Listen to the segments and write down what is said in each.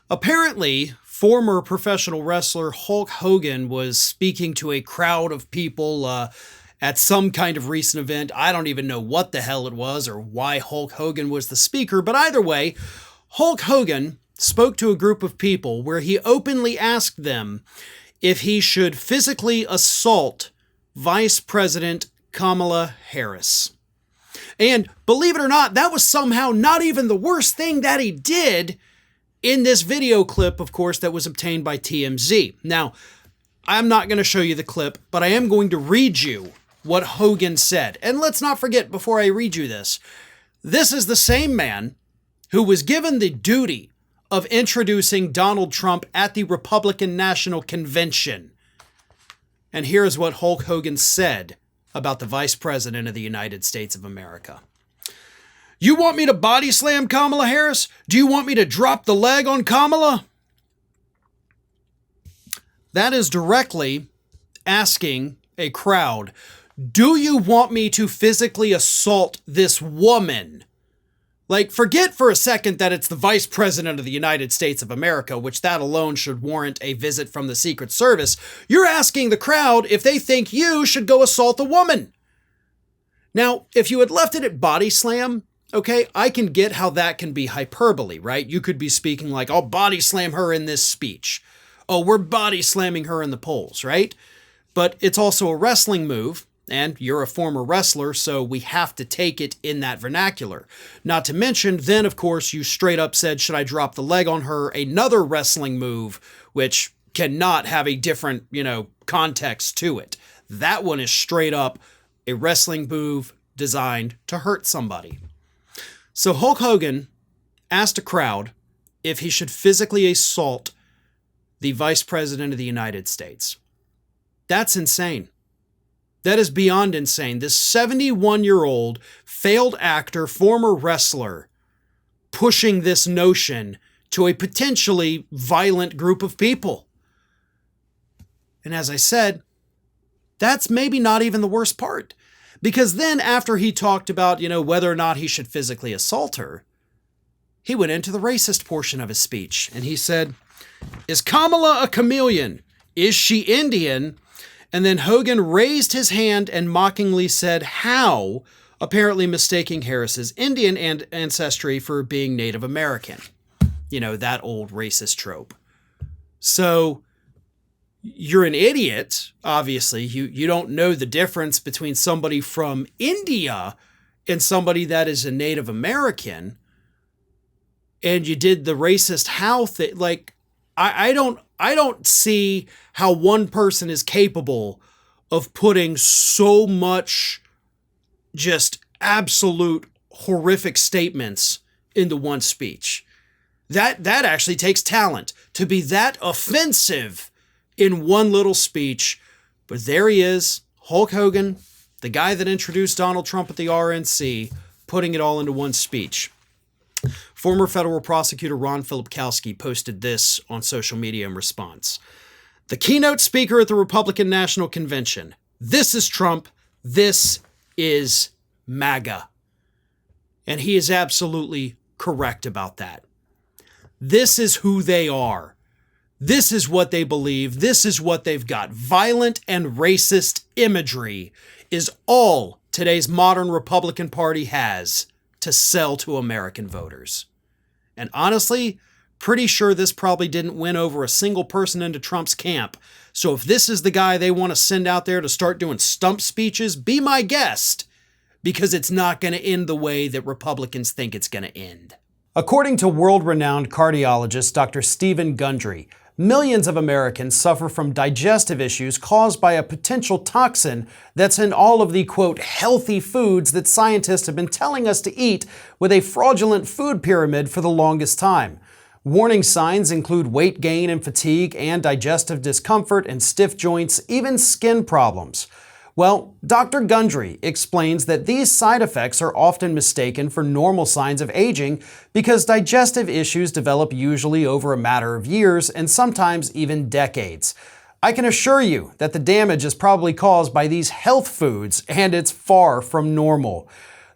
Apparently, former professional wrestler Hulk Hogan was speaking to a crowd of people at some kind of recent event. I don't even know what the hell it was or why Hulk Hogan was the speaker, but either way, Hulk Hogan spoke to a group of people where he openly asked them if he should physically assault Vice President Kamala Harris. And believe it or not, that was somehow not even the worst thing that he did in this video clip, of course, that was obtained by TMZ. Now, I'm not going to show you the clip, but I am going to read you what Hogan said. And let's not forget, before I read you this is the same man who was given the duty of introducing Donald Trump at the Republican National Convention. And here's what Hulk Hogan said about the Vice President of the United States of America. You want me to body slam Kamala Harris? Do you want me to drop the leg on Kamala? That is directly asking a crowd, do you want me to physically assault this woman? Like, forget for a second that it's the Vice President of the United States of America, which that alone should warrant a visit from the Secret Service. You're asking the crowd if they think you should go assault a woman. Now, if you had left it at body slam, okay, I can get how that can be hyperbole, right? You could be speaking like, I'll body slam her in this speech. Oh, we're body slamming her in the polls, right? But it's also a wrestling move, and you're a former wrestler, so we have to take it in that vernacular. Not to mention, then, of course, you straight up said, should I drop the leg on her? Another wrestling move, which cannot have a different, context to it. That one is straight up a wrestling move designed to hurt somebody. So Hulk Hogan asked a crowd if he should physically assault the Vice President of the United States. That's insane. That is beyond insane. This 71-year-old failed actor, former wrestler, pushing this notion to a potentially violent group of people. And as I said, that's maybe not even the worst part. Because then after he talked about, whether or not he should physically assault her, he went into the racist portion of his speech. And he said, is Kamala a chameleon? Is she Indian? And then Hogan raised his hand and mockingly said, how? Apparently mistaking Harris's Indian ancestry for being Native American. That old racist trope. So you're an idiot, obviously. You don't know the difference between somebody from India and somebody that is a Native American. And you did the racist how thing. Like, I don't see how one person is capable of putting so much just absolute horrific statements into one speech. That actually takes talent to be that offensive in one little speech. But there he is, Hulk Hogan, the guy that introduced Donald Trump at the RNC, putting it all into one speech. Former federal prosecutor Ron Filipkowski posted this on social media in response. The keynote speaker at the Republican National Convention. This is Trump. This is MAGA. And he is absolutely correct about that. This is who they are. This is what they believe. This is what they've got. Violent and racist imagery is all today's modern Republican Party has to sell to American voters. And honestly, pretty sure this probably didn't win over a single person into Trump's camp. So if this is the guy they want to send out there to start doing stump speeches, be my guest, because it's not going to end the way that Republicans think it's going to end. According to world-renowned cardiologist Dr. Stephen Gundry, millions of Americans suffer from digestive issues caused by a potential toxin that's in all of the, quote, healthy foods that scientists have been telling us to eat with a fraudulent food pyramid for the longest time. Warning signs include weight gain and fatigue and digestive discomfort and stiff joints, even skin problems. Well, Dr. Gundry explains that these side effects are often mistaken for normal signs of aging because digestive issues develop usually over a matter of years and sometimes even decades. I can assure you that the damage is probably caused by these health foods, and it's far from normal.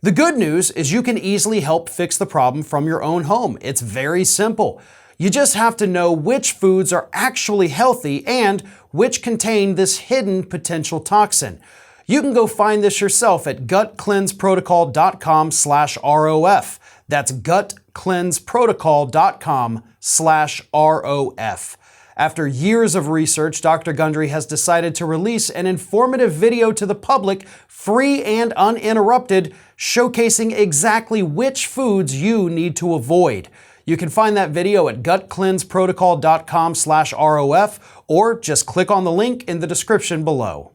The good news is you can easily help fix the problem from your own home. It's very simple. You just have to know which foods are actually healthy and which contain this hidden potential toxin. You can go find this yourself at gutcleanseprotocol.com/ROF. That's gutcleanseprotocol.com/ROF. After years of research, Dr. Gundry has decided to release an informative video to the public, free and uninterrupted, showcasing exactly which foods you need to avoid. You can find that video at gutcleanseprotocol.com/ROF or just click on the link in the description below.